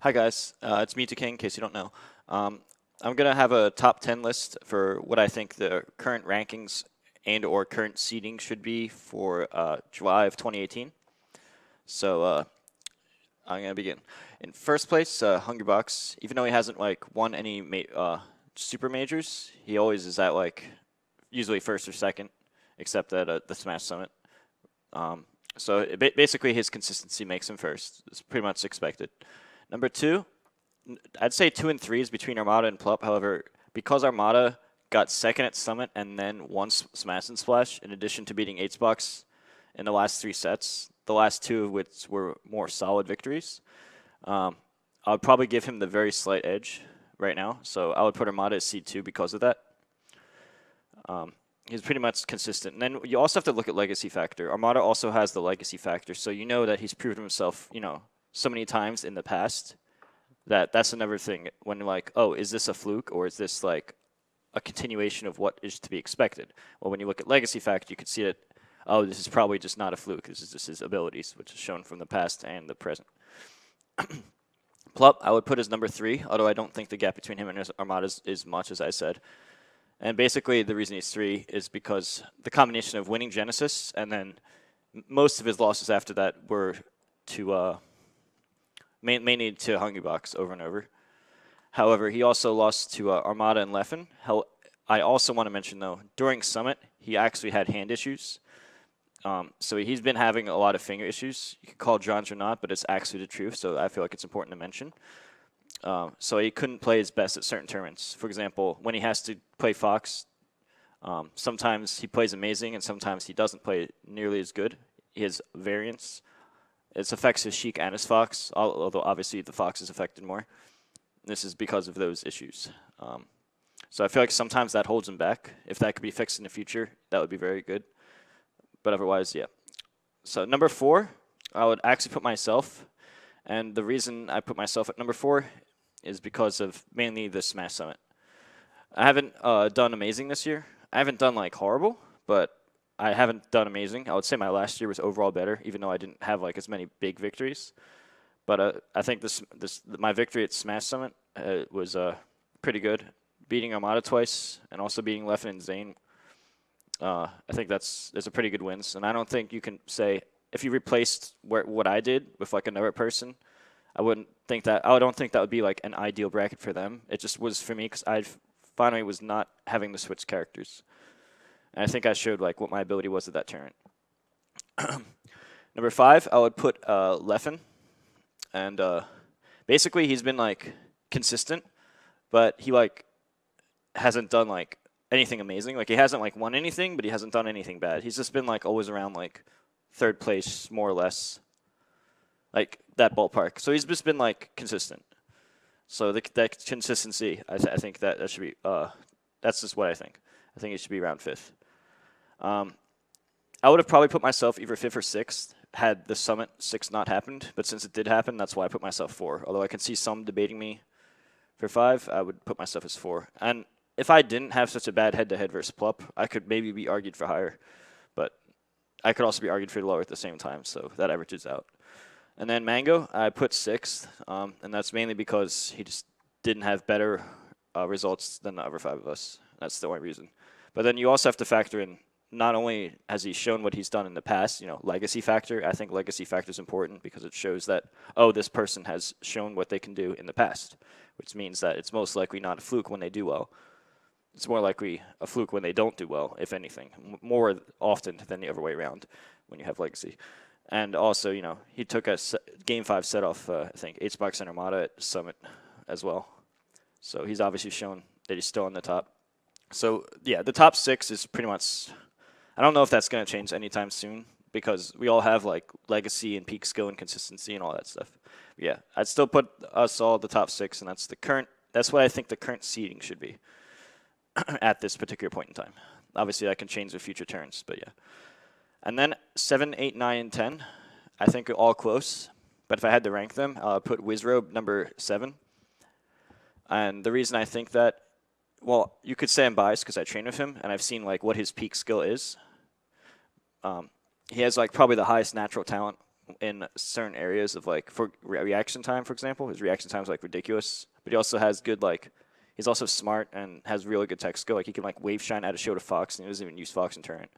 Hi guys, it's me, King, in case you don't know. I'm gonna have a top 10 list for what I think the current rankings and or current seeding should be for July of 2018. So I'm gonna begin. In first place, Hungrybox. Even though he hasn't like won any super majors, he always is at like usually first or second, except at the Smash Summit. Basically his consistency makes him first. It's pretty much expected. Number two, I'd say 2 and 3 is between Armada and Plup. However, because Armada got second at Summit and then won Smash and Splash, in addition to beating HBox in the last 3 sets, the last 2 of which were more solid victories, I would probably give him the very slight edge right now. So I would put Armada as seed 2 because of that. He's pretty much consistent. And then you also have to look at legacy factor. Armada also has the legacy factor, so you know that he's proven himself, so many times in the past that's another thing when like, oh, is this a fluke or is this like a continuation of what is to be expected? Well, when you look at legacy factor, you can see that, oh, this is probably just not a fluke. This is just his abilities, which is shown from the past and the present. Plup, I would put as number 3, although I don't think the gap between him and Armada is much, as I said. And basically, the reason he's 3 is because the combination of winning Genesis and then most of his losses after that were to mainly to Hungrybox over and over. However, he also lost to Armada and Leffen. I also want to mention, though, during Summit, he actually had hand issues. So he's been having a lot of finger issues. You can call John or not, but it's actually the truth, so I feel like it's important to mention. So he couldn't play his best at certain tournaments. For example, when he has to play Fox, sometimes he plays amazing and sometimes he doesn't play nearly as good. He has variance. It affects his Sheik and his Fox, although obviously the Fox is affected more. This is because of those issues. So I feel like sometimes that holds him back. If that could be fixed in the future, that would be very good. But otherwise, yeah. So number 4, I would actually put myself. And the reason I put myself at number 4 is because of mainly the Smash Summit. I haven't done amazing this year. I haven't done like horrible, but I haven't done amazing. I would say my last year was overall better, even though I didn't have like as many big victories. But I think my victory at Smash Summit was pretty good. Beating Armada twice and also beating Leffen and Zane. I think those are pretty good wins. And I don't think you can say if you replaced what I did with like another person, I don't think that would be like an ideal bracket for them. It just was for me because I finally was not having to switch characters. And I think I showed like what my ability was at that tournament. Number 5, I would put Leffen. And basically he's been like consistent, but he like hasn't done like anything amazing. Like he hasn't like won anything, but he hasn't done anything bad. He's just been like always around like 3rd place, more or less. Like that ballpark. So he's just been like consistent. So that consistency, I think that should be, that's just what I think. I think it should be around 5th. I would have probably put myself either 5th or 6th had the Summit 6 not happened. But since it did happen, that's why I put myself 4. Although I can see some debating me for 5, I would put myself as 4. And if I didn't have such a bad head-to-head versus Plup, I could maybe be argued for higher. But I could also be argued for lower at the same time, so that averages out. And then Mango, I put 6th, and that's mainly because he just didn't have better results than the other 5 of us. That's the only reason. But then you also have to factor in, not only has he shown what he's done in the past, legacy factor. I think legacy factor is important because it shows that, oh, this person has shown what they can do in the past, which means that it's most likely not a fluke when they do well. It's more likely a fluke when they don't do well, if anything, more often than the other way around when you have legacy. And also, he took a Game 5 set off, I think, HBox and Armada at Summit as well. So he's obviously shown that he's still on the top. So, yeah, the top 6 is pretty much, I don't know if that's going to change anytime soon because we all have, like, legacy and peak skill and consistency and all that stuff. But yeah, I'd still put us all at the top 6, and that's what I think the current seeding should be at this particular point in time. Obviously, that can change with future turns, but yeah. And then 7, 8, 9, and 10, I think are all close. But if I had to rank them, I'll put Wizzrobe number 7. And the reason I think that, well, you could say I'm biased because I train with him, and I've seen like what his peak skill is. He has like probably the highest natural talent in certain areas of like for reaction time, for example. His reaction time is like ridiculous, but he also has good like. He's also smart and has really good tech skill. Like he can like wave shine out of shield to Fox, and he doesn't even use Fox in turret.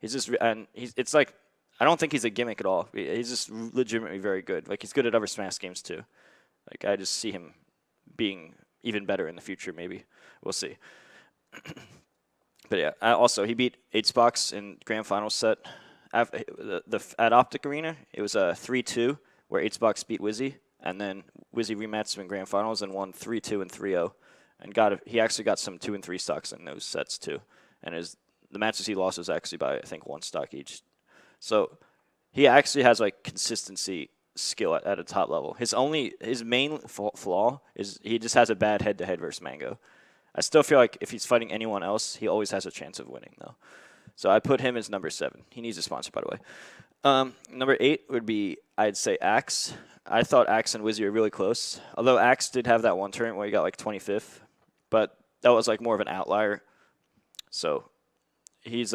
He's just and it's like I don't think he's a gimmick at all. He's just legitimately very good. Like he's good at other Smash games too. Like I just see him being even better in the future. Maybe we'll see. But yeah, also he beat Hbox in Grand Final set. At Optic Arena, it was a 3-2 where Hbox beat Wizzy, and then Wizzy rematched him in Grand Finals and won 3-2 and 3-0, and he actually got some 2 and 3 stocks in those sets too. And the matches he lost was actually by I think 1 stock each. So he actually has like consistency skill at a top level. His main flaw is he just has a bad head-to-head versus Mango. I still feel like if he's fighting anyone else, he always has a chance of winning, though. So I put him as number 7. He needs a sponsor, by the way. Number 8 would be, I'd say, Axe. I thought Axe and Wizzy were really close. Although Axe did have that one tournament where he got like 25th. But that was like more of an outlier. So he's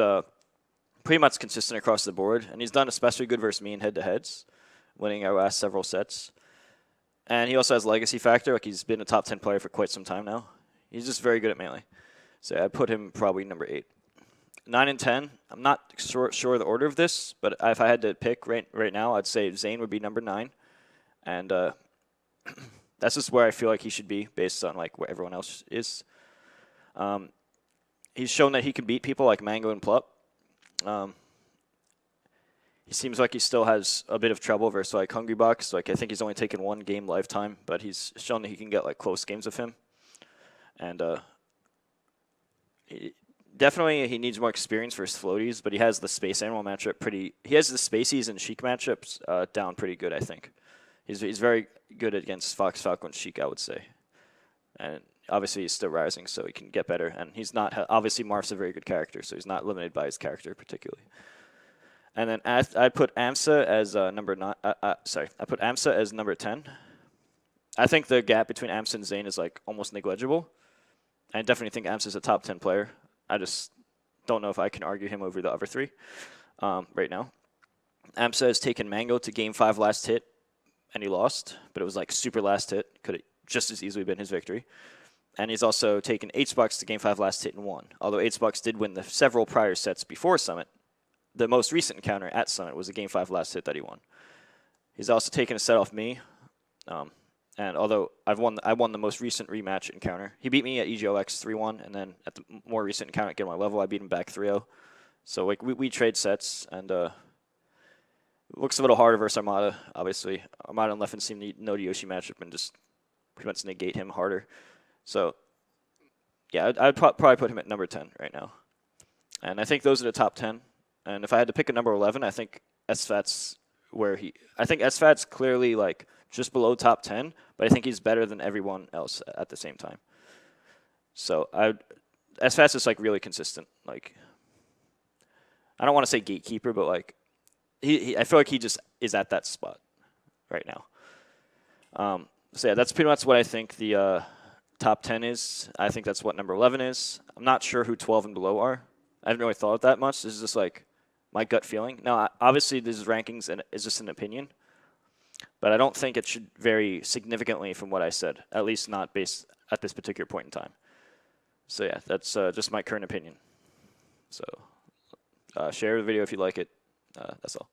pretty much consistent across the board. And he's done especially good versus me in head-to-heads, winning our last several sets. And he also has legacy factor. Like he's been a top 10 player for quite some time now. He's just very good at melee. So I put him probably number 8. 9 and 10, I'm not sure of the order of this, but if I had to pick right now, I'd say Zane would be number 9. And that's just where I feel like he should be based on like where everyone else is. He's shown that he can beat people like Mango and Plup. He seems like he still has a bit of trouble versus like Hungrybox. Like I think he's only taken 1 game lifetime, but he's shown that he can get like close games of him. And definitely he needs more experience for his floaties, but he has the Space Animal matchup pretty. He has the Spaceys and Sheik matchups down pretty good, I think. He's very good against Fox, Falco, and Sheik, I would say. And obviously he's still rising, so he can get better. And he's not obviously Marth's a very good character, so he's not limited by his character particularly. And then I put Amsa as number 9. I put Amsa as number 10. I think the gap between Amsa and Zane is like almost negligible. I definitely think Amsa's a top 10 player. I just don't know if I can argue him over the other 3 right now. Amsa has taken Mango to Game 5 last hit, and he lost, but it was like super last hit. Could have just as easily been his victory. And he's also taken Hbox to Game 5 last hit and won. Although Hbox did win the several prior sets before Summit, the most recent encounter at Summit was a Game 5 last hit that he won. He's also taken a set off me. And although I won the most recent rematch encounter. He beat me at EGLX 3-1, and then at the more recent encounter at Get On My Level, I beat him back 3-0. So like we trade sets, and it looks a little harder versus Armada, obviously. Armada and Leffen seem to know the Yoshi matchup and just pretty much negate him harder. So yeah, I'd probably put him at number 10 right now. And I think those are the top 10. And if I had to pick a number 11, I think SFAT's I think SFAT's clearly like just below top 10, but I think he's better than everyone else at the same time. So SFAT's just like really consistent. Like I don't want to say gatekeeper, but like I feel like he just is at that spot right now. So yeah, that's pretty much what I think the top 10 is. I think that's what number 11 is. I'm not sure who 12 and below are. I haven't really thought of that much. This is just like my gut feeling. Now, obviously, this is rankings and it's just an opinion, but I don't think it should vary significantly from what I said, at least not based at this particular point in time. So yeah, that's just my current opinion. So share the video if you like it. That's all.